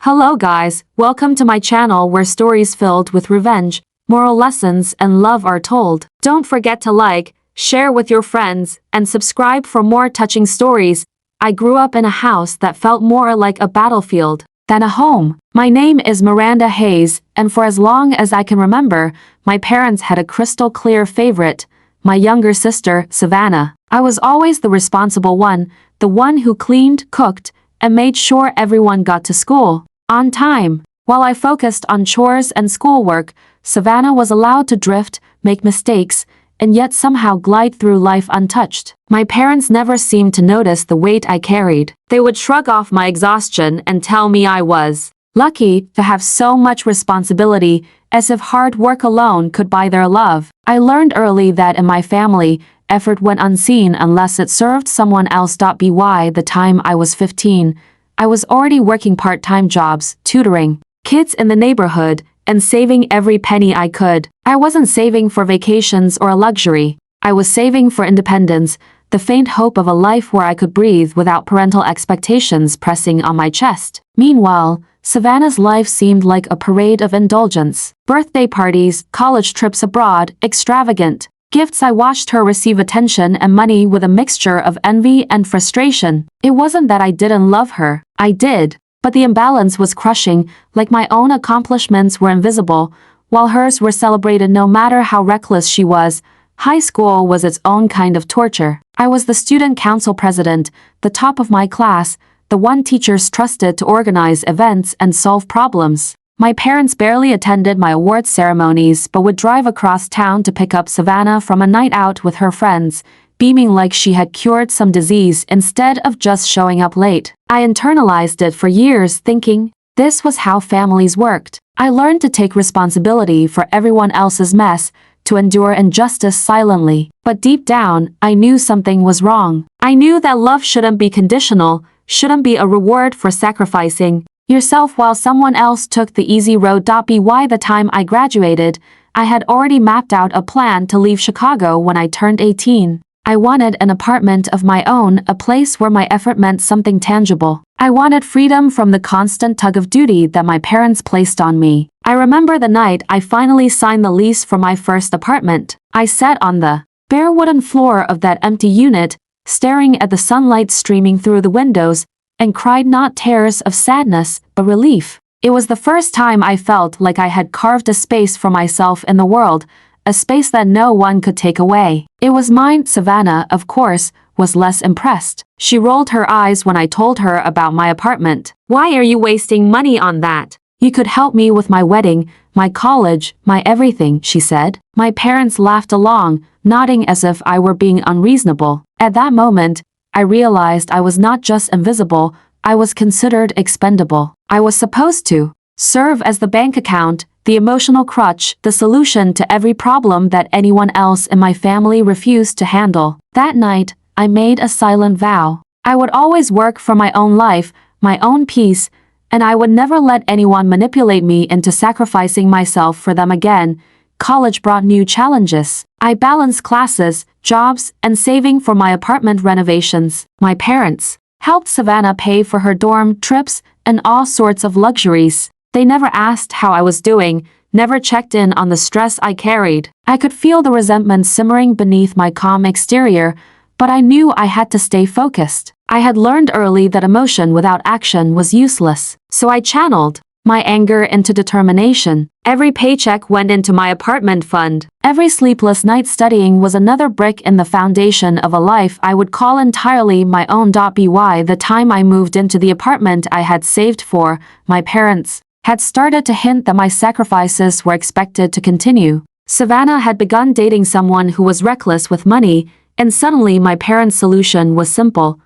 Hello guys, welcome to my channel where stories filled with revenge, moral lessons and love are told. Don't forget to like, share with your friends, and subscribe for more touching stories. I grew up in a house that felt more like a battlefield than a home. My name is Miranda Hayes, and for as long as I can remember, my parents had a crystal clear favorite, my younger sister, Savannah. I was always the responsible one, the one who cleaned, cooked, and made sure everyone got to school on time. While I focused on chores and schoolwork, Savannah was allowed to drift, make mistakes, and yet somehow glide through life untouched. My parents never seemed to notice the weight I carried. They would shrug off my exhaustion and tell me I was lucky to have so much responsibility, as if hard work alone could buy their love. I learned early that in my family, effort went unseen unless it served someone else. By the time I was 15, I was already working part-time jobs, tutoring kids in the neighborhood, and saving every penny I could. I wasn't saving for vacations or a luxury. I was saving for independence, the faint hope of a life where I could breathe without parental expectations pressing on my chest. Meanwhile, Savannah's life seemed like a parade of indulgence. Birthday parties, college trips abroad, extravagant gifts. I watched her receive attention and money with a mixture of envy and frustration. It wasn't that I didn't love her. I did. But the imbalance was crushing, like my own accomplishments were invisible, while hers were celebrated no matter how reckless she was. High school was its own kind of torture. I was the student council president, the top of my class, the one teachers trusted to organize events and solve problems. My parents barely attended my awards ceremonies but would drive across town to pick up Savannah from a night out with her friends, beaming like she had cured some disease instead of just showing up late. I internalized it for years, thinking this was how families worked. I learned to take responsibility for everyone else's mess, to endure injustice silently. But deep down, I knew something was wrong. I knew that love shouldn't be conditional, shouldn't be a reward for sacrificing yourself while someone else took the easy road. By the time I graduated, I had already mapped out a plan to leave Chicago when I turned 18. I wanted an apartment of my own, a place where my effort meant something tangible. I wanted freedom from the constant tug of duty that my parents placed on me. I remember the night I finally signed the lease for my first apartment. I sat on the bare wooden floor of that empty unit, staring at the sunlight streaming through the windows, and cried not tears of sadness, but relief. It was the first time I felt like I had carved a space for myself in the world, a space that no one could take away. It was mine. Savannah, of course, was less impressed. She rolled her eyes when I told her about my apartment. "Why are you wasting money on that? You could help me with my wedding, my college, my everything," she said. My parents laughed along, nodding as if I were being unreasonable. At that moment, I realized I was not just invisible, I was considered expendable. I was supposed to serve as the bank account, the emotional crutch, the solution to every problem that anyone else in my family refused to handle. That night, I made a silent vow. I would always work for my own life, my own peace, and I would never let anyone manipulate me into sacrificing myself for them again. College brought new challenges. I balanced classes, jobs, and saving for my apartment renovations. My parents helped Savannah pay for her dorm trips and all sorts of luxuries. They never asked how I was doing, never checked in on the stress I carried. I could feel the resentment simmering beneath my calm exterior, but I knew I had to stay focused. I had learned early that emotion without action was useless, so I channeled my anger into determination. Every paycheck went into my apartment fund. Every sleepless night studying was another brick in the foundation of a life I would call entirely my own. By the time I moved into the apartment I had saved for, my parents had started to hint that my sacrifices were expected to continue. Savannah had begun dating someone who was reckless with money, and suddenly my parents' solution was simple.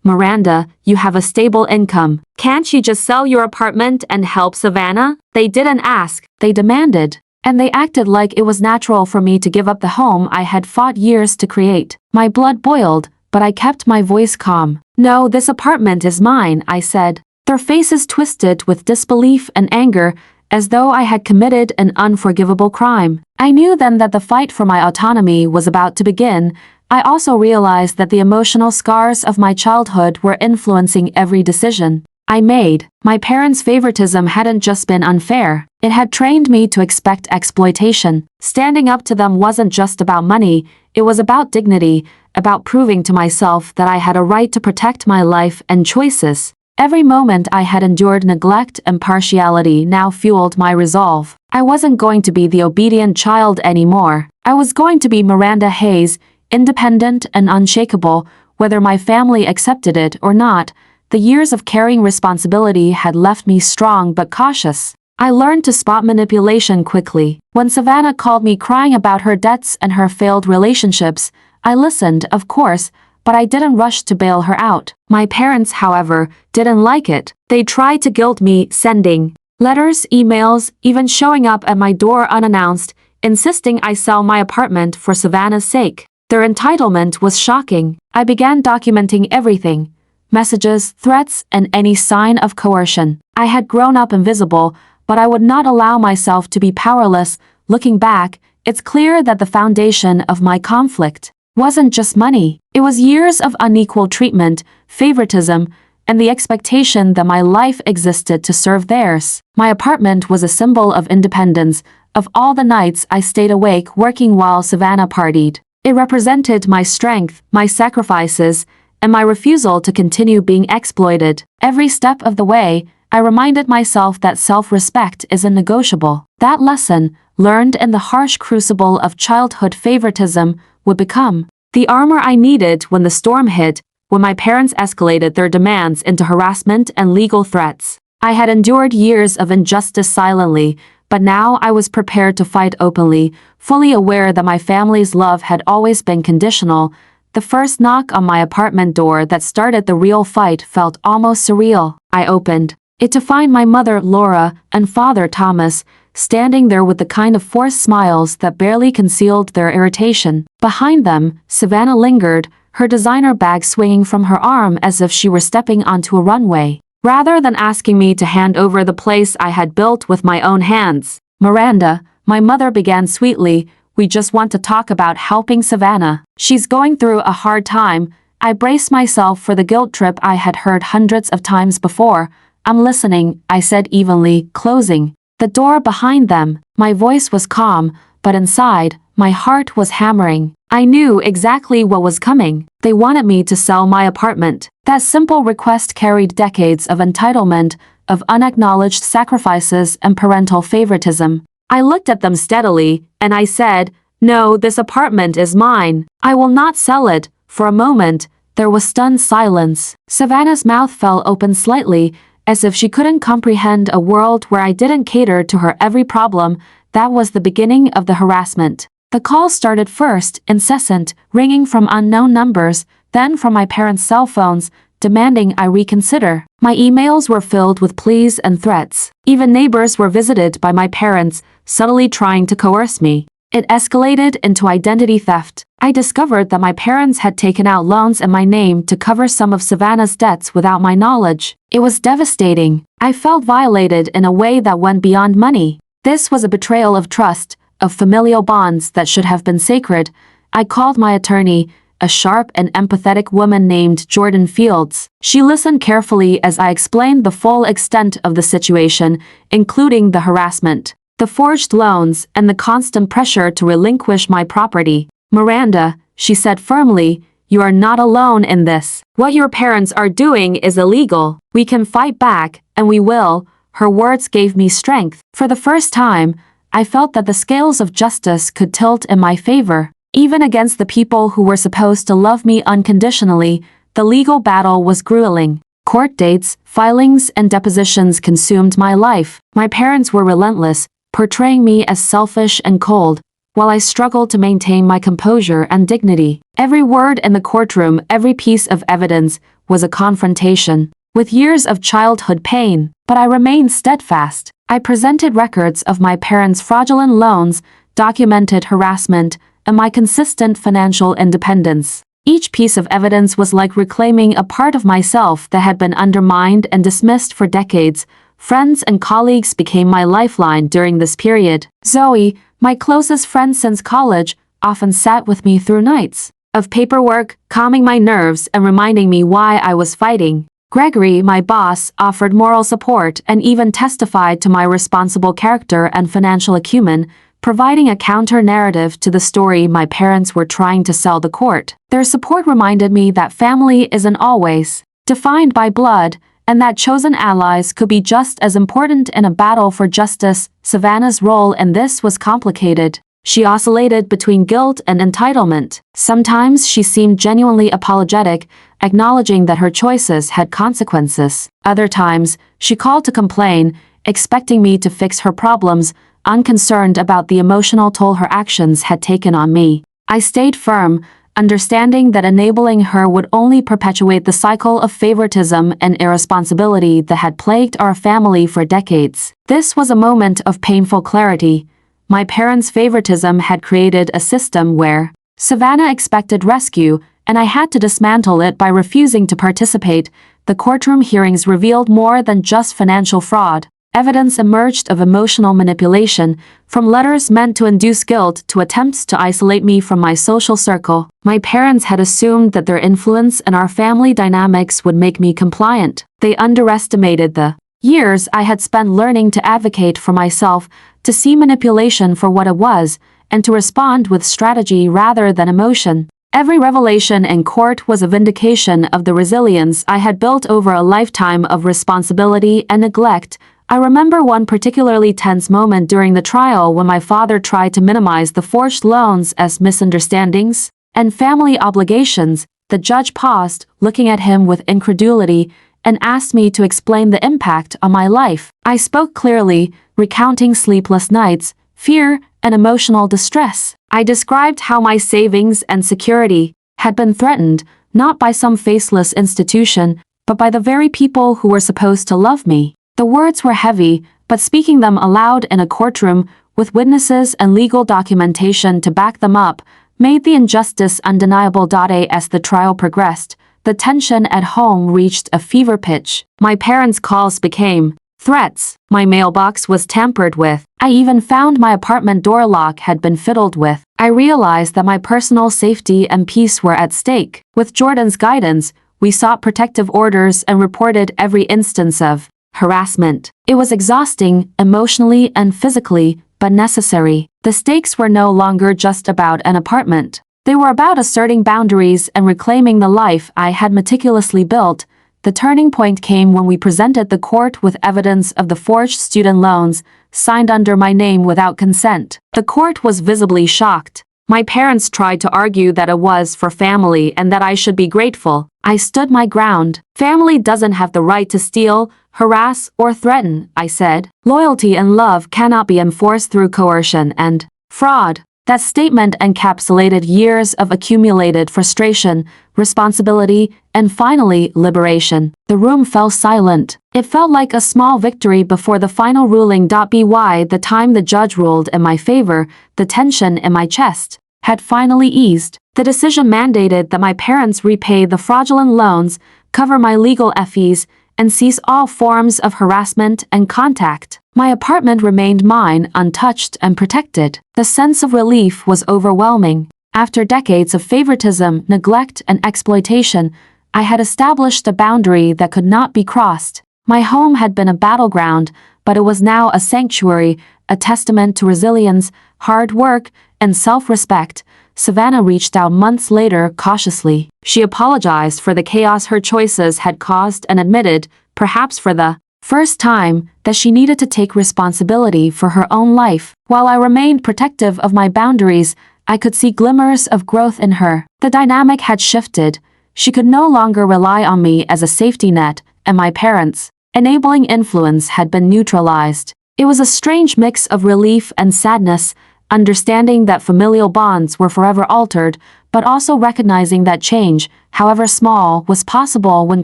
"Miranda, you have a stable income. Can't you just sell your apartment and help Savannah?" They didn't ask, they demanded. And they acted like it was natural for me to give up the home I had fought years to create. My blood boiled, but I kept my voice calm. "No, this apartment is mine," I said. Their faces twisted with disbelief and anger, as though I had committed an unforgivable crime. I knew then that the fight for my autonomy was about to begin. I also realized that the emotional scars of my childhood were influencing every decision. I made. My parents' favoritism hadn't just been unfair, it had trained me to expect exploitation. Standing up to them wasn't just about money, it was about dignity, about proving to myself that I had a right to protect my life and choices. Every moment I had endured neglect and partiality now fueled my resolve. I wasn't going to be the obedient child anymore. I was going to be Miranda Hayes, independent and unshakable, whether my family accepted it or not. The years of carrying responsibility had left me strong but cautious. I learned to spot manipulation quickly. When Savannah called me crying about her debts and her failed relationships, I listened, of course, but I didn't rush to bail her out. My parents, however, didn't like it. They tried to guilt me, sending letters, emails, even showing up at my door unannounced, insisting I sell my apartment for Savannah's sake. Their entitlement was shocking. I began documenting everything: messages, threats, and any sign of coercion. I had grown up invisible, but I would not allow myself to be powerless. Looking back, it's clear that the foundation of my conflict wasn't just money. It was years of unequal treatment, favoritism, and the expectation that my life existed to serve theirs. My apartment was a symbol of independence. Of all the nights I stayed awake working while Savannah partied, it represented my strength, my sacrifices, and my refusal to continue being exploited. Every step of the way, I reminded myself that self-respect isn't negotiable. That lesson, learned in the harsh crucible of childhood favoritism, would become the armor I needed when the storm hit, when my parents escalated their demands into harassment and legal threats. I had endured years of injustice silently, but now I was prepared to fight openly, fully aware that my family's love had always been conditional. The first knock on my apartment door that started the real fight felt almost surreal. I opened it to find my mother, Laura, and father, Thomas, standing there with the kind of forced smiles that barely concealed their irritation. Behind them, Savannah lingered, her designer bag swinging from her arm as if she were stepping onto a runway. Rather than asking me to hand over the place I had built with my own hands, "Miranda," my mother began sweetly, "we just want to talk about helping Savannah. She's going through a hard time." I braced myself for the guilt trip I had heard hundreds of times before. "I'm listening," I said evenly, closing the door behind them. My voice was calm, but inside, my heart was hammering. I knew exactly what was coming. They wanted me to sell my apartment. That simple request carried decades of entitlement, of unacknowledged sacrifices and parental favoritism. I looked at them steadily, and I said, "No, this apartment is mine. I will not sell it." For a moment, there was stunned silence. Savannah's mouth fell open slightly, as if she couldn't comprehend a world where I didn't cater to her every problem. That was the beginning of the harassment. The call started first, incessant, ringing from unknown numbers, then from my parents' cell phones, demanding I reconsider. My emails were filled with pleas and threats. Even neighbors were visited by my parents, subtly trying to coerce me. It escalated into identity theft. I discovered that my parents had taken out loans in my name to cover some of Savannah's debts without my knowledge. It was devastating. I felt violated in a way that went beyond money. This was a betrayal of trust, of familial bonds that should have been sacred. I called my attorney, a sharp and empathetic woman named Jordan Fields. She listened carefully as I explained the full extent of the situation, including the harassment, the forged loans, and the constant pressure to relinquish my property. "Miranda," she said firmly, "you are not alone in this. What your parents are doing is illegal. We can fight back, and we will." Her words gave me strength. For the first time, I felt that the scales of justice could tilt in my favor. Even against the people who were supposed to love me unconditionally, the legal battle was grueling. Court dates, filings, and depositions consumed my life. My parents were relentless, portraying me as selfish and cold, while I struggled to maintain my composure and dignity. Every word in the courtroom, every piece of evidence, was a confrontation with years of childhood pain, but I remained steadfast. I presented records of my parents' fraudulent loans, documented harassment, and my consistent financial independence. Each piece of evidence was like reclaiming a part of myself that had been undermined and dismissed for decades. Friends and colleagues became my lifeline during this period. Zoe, my closest friend since college, often sat with me through nights of paperwork, calming my nerves and reminding me why I was fighting. Gregory, my boss, offered moral support and even testified to my responsible character and financial acumen, providing a counter-narrative to the story my parents were trying to sell the court. Their support reminded me that family isn't always defined by blood, and that chosen allies could be just as important in a battle for justice. Savannah's role in this was complicated. She oscillated between guilt and entitlement. Sometimes she seemed genuinely apologetic, acknowledging that her choices had consequences. Other times, she called to complain, expecting me to fix her problems, unconcerned about the emotional toll her actions had taken on me. I stayed firm, understanding that enabling her would only perpetuate the cycle of favoritism and irresponsibility that had plagued our family for decades. This was a moment of painful clarity. My parents' favoritism had created a system where Savannah expected rescue, and I had to dismantle it by refusing to participate. The courtroom hearings revealed more than just financial fraud. Evidence emerged of emotional manipulation, from letters meant to induce guilt to attempts to isolate me from my social circle. My parents had assumed that their influence and our family dynamics would make me compliant. They underestimated the years I had spent learning to advocate for myself, to see manipulation for what it was, and to respond with strategy rather than emotion. Every revelation in court was a vindication of the resilience I had built over a lifetime of responsibility and neglect. I remember one particularly tense moment during the trial when my father tried to minimize the forged loans as misunderstandings and family obligations. The judge paused, looking at him with incredulity, and asked me to explain the impact on my life. I spoke clearly, recounting sleepless nights, fear, and emotional distress. I described how my savings and security had been threatened, not by some faceless institution, but by the very people who were supposed to love me. The words were heavy, but speaking them aloud in a courtroom, with witnesses and legal documentation to back them up, made the injustice undeniable. As the trial progressed, the tension at home reached a fever pitch. My parents' calls became threats. My mailbox was tampered with. I even found my apartment door lock had been fiddled with. I realized that my personal safety and peace were at stake. With Jordan's guidance, we sought protective orders and reported every instance of harassment. It was exhausting, emotionally and physically, but necessary. The stakes were no longer just about an apartment. They were about asserting boundaries and reclaiming the life I had meticulously built. The turning point came when we presented the court with evidence of the forged student loans, signed under my name without consent. The court was visibly shocked. My parents tried to argue that it was for family and that I should be grateful. I stood my ground. Family doesn't have the right to steal, harass, or threaten, I said. Loyalty and love cannot be enforced through coercion and fraud. That statement encapsulated years of accumulated frustration, responsibility, and finally, liberation. The room fell silent. It felt like a small victory before the final ruling. By the time the judge ruled in my favor, the tension in my chest had finally eased. The decision mandated that my parents repay the fraudulent loans, cover my legal fees, and cease all forms of harassment and contact. My apartment remained mine, untouched and protected. The sense of relief was overwhelming. After decades of favoritism, neglect, and exploitation, I had established a boundary that could not be crossed. My home had been a battleground, but it was now a sanctuary, a testament to resilience, hard work, and self-respect. Savannah reached out months later cautiously. She apologized for the chaos her choices had caused and admitted, perhaps for the first time, that she needed to take responsibility for her own life. While I remained protective of my boundaries, I could see glimmers of growth in her. The dynamic had shifted. She could no longer rely on me as a safety net, and my parents' enabling influence had been neutralized. It was a strange mix of relief and sadness, understanding that familial bonds were forever altered, but also recognizing that change, however small, was possible when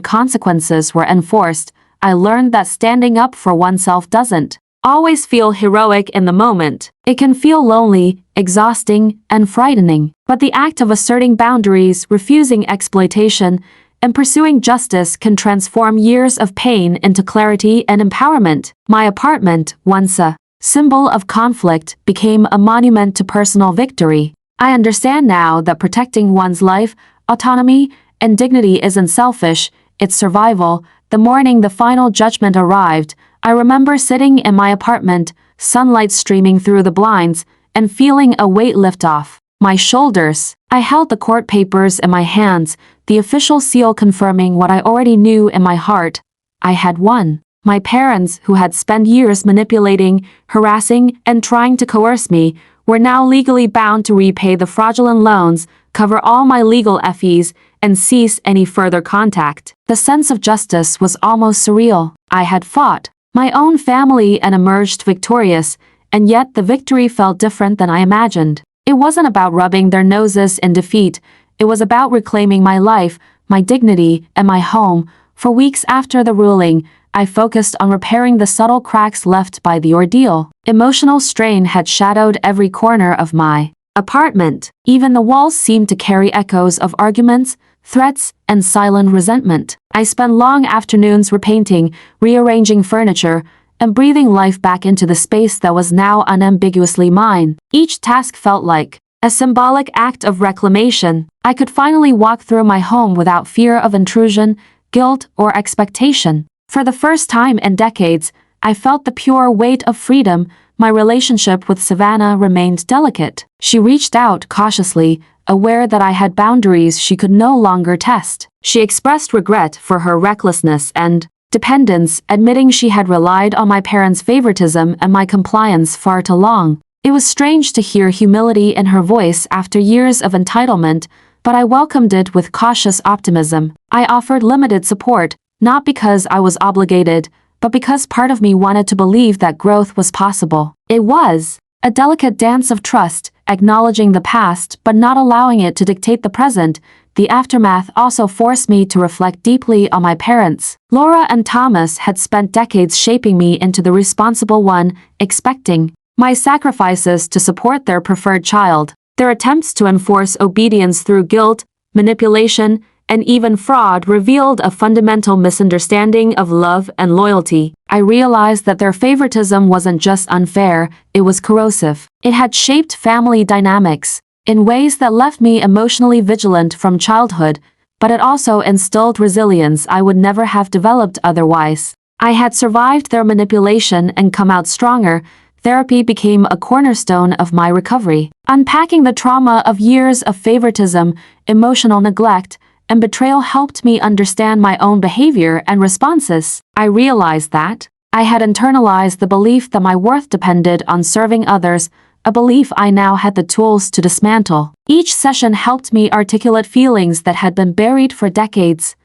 consequences were enforced. I learned that standing up for oneself doesn't always feel heroic in the moment. It can feel lonely, exhausting, and frightening. But the act of asserting boundaries, refusing exploitation, and pursuing justice can transform years of pain into clarity and empowerment. My apartment, once a symbol of conflict, became a monument to personal victory. I understand now that protecting one's life, autonomy, and dignity isn't selfish, it's survival. The morning the final judgment arrived, I remember sitting in my apartment, sunlight streaming through the blinds, and feeling a weight lift off my shoulders. I held the court papers in my hands, the official seal confirming what I already knew in my heart. I had won. My parents, who had spent years manipulating, harassing, and trying to coerce me, were now legally bound to repay the fraudulent loans, cover all my legal fees, and cease any further contact. The sense of justice was almost surreal. I had fought my own family and emerged victorious, and yet the victory felt different than I imagined. It wasn't about rubbing their noses in defeat. It was about reclaiming my life, my dignity, and my home. For weeks after the ruling, I focused on repairing the subtle cracks left by the ordeal. Emotional strain had shadowed every corner of my apartment. Even the walls seemed to carry echoes of arguments, threats, and silent resentment. I spent long afternoons repainting, rearranging furniture, and breathing life back into the space that was now unambiguously mine. Each task felt like a symbolic act of reclamation. I could finally walk through my home without fear of intrusion, guilt, or expectation. For the first time in decades, I felt the pure weight of freedom. My relationship with Savannah remained delicate. She reached out cautiously, aware that I had boundaries she could no longer test. She expressed regret for her recklessness and dependence, admitting she had relied on my parents' favoritism and my compliance far too long. It was strange to hear humility in her voice after years of entitlement, but I welcomed it with cautious optimism. I offered limited support, not because I was obligated, but because part of me wanted to believe that growth was possible. It was a delicate dance of trust, acknowledging the past but not allowing it to dictate the present. The aftermath also forced me to reflect deeply on my parents. Laura and Thomas had spent decades shaping me into the responsible one, expecting my sacrifices to support their preferred child. Their attempts to enforce obedience through guilt, manipulation, and even fraud revealed a fundamental misunderstanding of love and loyalty. I realized that their favoritism wasn't just unfair, it was corrosive. It had shaped family dynamics in ways that left me emotionally vigilant from childhood, but it also instilled resilience I would never have developed otherwise. I had survived their manipulation and come out stronger. Therapy became a cornerstone of my recovery. Unpacking the trauma of years of favoritism, emotional neglect, and betrayal helped me understand my own behavior and responses. I realized that I had internalized the belief that my worth depended on serving others, a belief I now had the tools to dismantle. Each session helped me articulate feelings that had been buried for decades: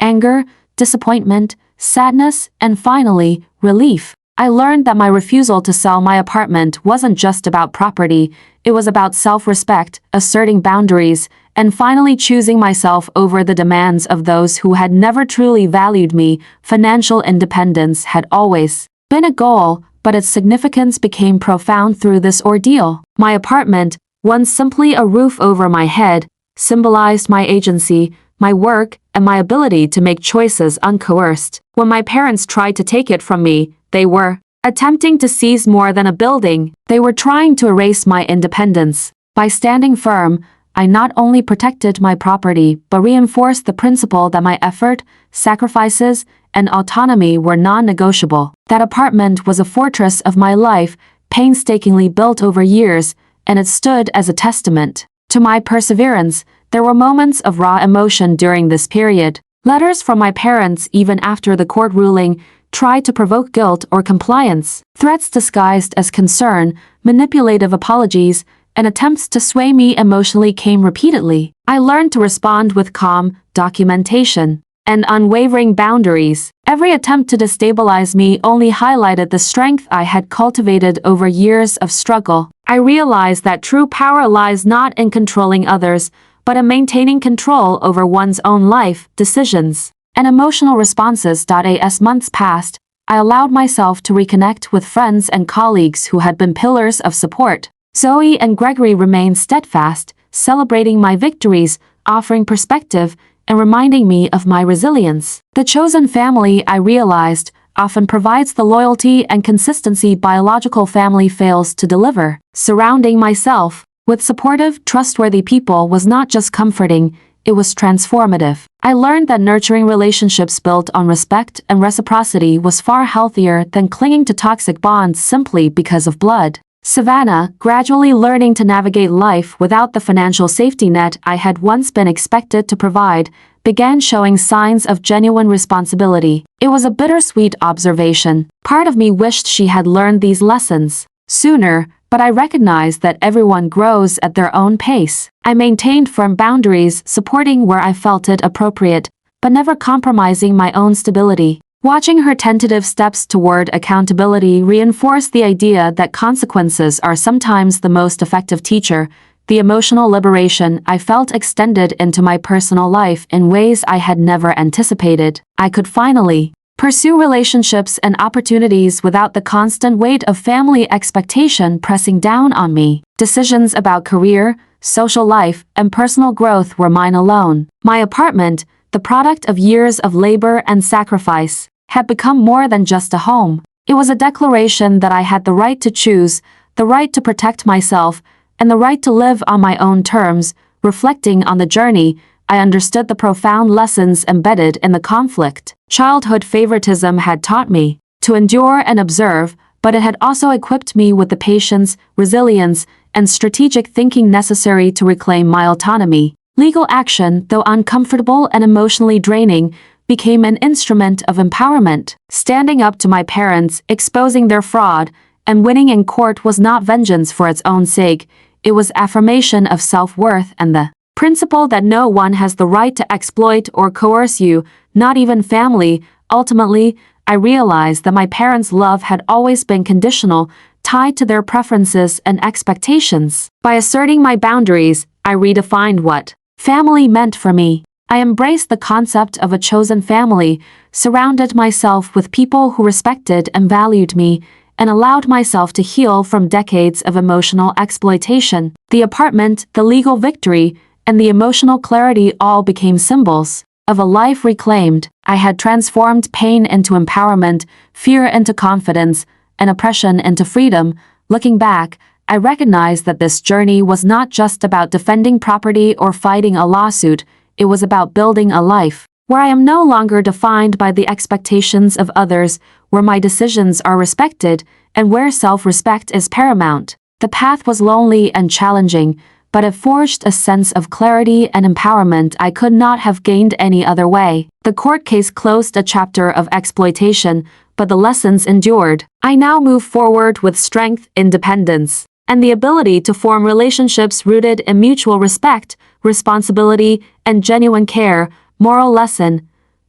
anger, disappointment, sadness, and finally, relief. I learned that my refusal to sell my apartment wasn't just about property, it was about self-respect, asserting boundaries, and finally choosing myself over the demands of those who had never truly valued me. Financial independence had always been a goal, but its significance became profound through this ordeal. My apartment, once simply a roof over my head, symbolized my agency, my work, and my ability to make choices uncoerced. When my parents tried to take it from me, they were attempting to seize more than a building. They were trying to erase my independence. By standing firm, I not only protected my property but reinforced the principle that my effort, sacrifices, and autonomy were non-negotiable. That apartment was a fortress of my life, painstakingly built over years, and it stood as a testament to my perseverance. There were moments of raw emotion during this period. Letters from my parents, even after the court ruling, tried to provoke guilt or compliance. Threats disguised as concern, manipulative apologies, and attempts to sway me emotionally came repeatedly. I learned to respond with calm documentation and unwavering boundaries. Every attempt to destabilize me only highlighted the strength I had cultivated over years of struggle. I realized that true power lies not in controlling others, but in maintaining control over one's own life, decisions, and emotional responses. As months passed, I allowed myself to reconnect with friends and colleagues who had been pillars of support. Zoe and Gregory remained steadfast, celebrating my victories, offering perspective, and reminding me of my resilience. The chosen family, I realized, often provides the loyalty and consistency biological family fails to deliver. Surrounding myself with supportive, trustworthy people was not just comforting, it was transformative. I learned that nurturing relationships built on respect and reciprocity was far healthier than clinging to toxic bonds simply because of blood. Savannah, gradually learning to navigate life without the financial safety net I had once been expected to provide, began showing signs of genuine responsibility. It was a bittersweet observation. Part of me wished she had learned these lessons sooner, but I recognized that everyone grows at their own pace. I maintained firm boundaries, supporting where I felt it appropriate, but never compromising my own stability. Watching her tentative steps toward accountability reinforced the idea that consequences are sometimes the most effective teacher. The emotional liberation I felt extended into my personal life in ways I had never anticipated. I could finally pursue relationships and opportunities without the constant weight of family expectation pressing down on me. Decisions about career, social life, and personal growth were mine alone. My apartment, the product of years of labor and sacrifice, had become more than just a home. It was a declaration that I had the right to choose, the right to protect myself, and the right to live on my own terms. Reflecting on the journey, I understood the profound lessons embedded in the conflict. Childhood favoritism had taught me to endure and observe, but it had also equipped me with the patience, resilience, and strategic thinking necessary to reclaim my autonomy. Legal action, though uncomfortable and emotionally draining, became an instrument of empowerment. Standing up to my parents, exposing their fraud, and winning in court was not vengeance for its own sake. It was affirmation of self-worth and the principle that no one has the right to exploit or coerce you, not even family. Ultimately, I realized that my parents' love had always been conditional, tied to their preferences and expectations. By asserting my boundaries, I redefined what family meant for me. I embraced the concept of a chosen family, surrounded myself with people who respected and valued me, and allowed myself to heal from decades of emotional exploitation. The apartment, the legal victory, and the emotional clarity all became symbols of a life reclaimed. I had transformed pain into empowerment, fear into confidence, and oppression into freedom. Looking back, I recognized that this journey was not just about defending property or fighting a lawsuit. It was about building a life where I am no longer defined by the expectations of others, where my decisions are respected, and where self-respect is paramount. The path was lonely and challenging, but it forged a sense of clarity and empowerment I could not have gained any other way. The court case closed a chapter of exploitation, but the lessons endured. I now move forward with strength, independence, and the ability to form relationships rooted in mutual respect, responsibility, and genuine care. Moral lesson: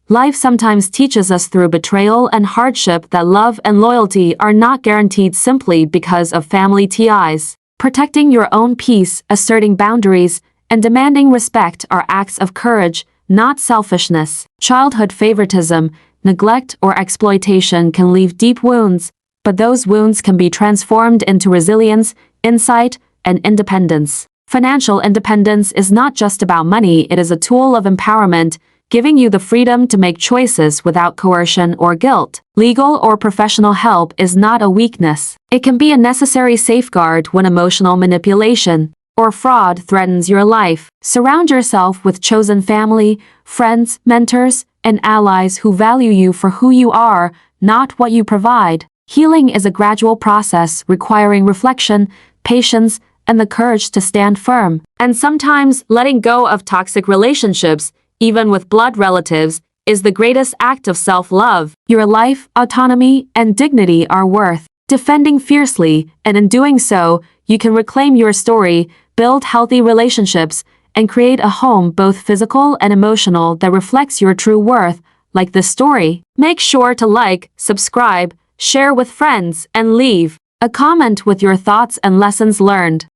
life sometimes teaches us through betrayal and hardship that love and loyalty are not guaranteed simply because of family ties. Protecting your own peace, asserting boundaries, and demanding respect are acts of courage, not selfishness. Childhood favoritism, neglect, or exploitation can leave deep wounds, but those wounds can be transformed into resilience, insight, and independence. Financial independence is not just about money, it is a tool of empowerment, giving you the freedom to make choices without coercion or guilt. Legal or professional help is not a weakness. It can be a necessary safeguard when emotional manipulation or fraud threatens your life. Surround yourself with chosen family, friends, mentors, and allies who value you for who you are, not what you provide. Healing is a gradual process requiring reflection, patience, and the courage to stand firm. And sometimes letting go of toxic relationships, even with blood relatives, is the greatest act of self-love. Your life, autonomy, and dignity are worth defending fiercely, and in doing so, you can reclaim your story, build healthy relationships, and create a home both physical and emotional that reflects your true worth. Like this story, make sure to like, subscribe, share with friends, and leave a comment with your thoughts and lessons learned.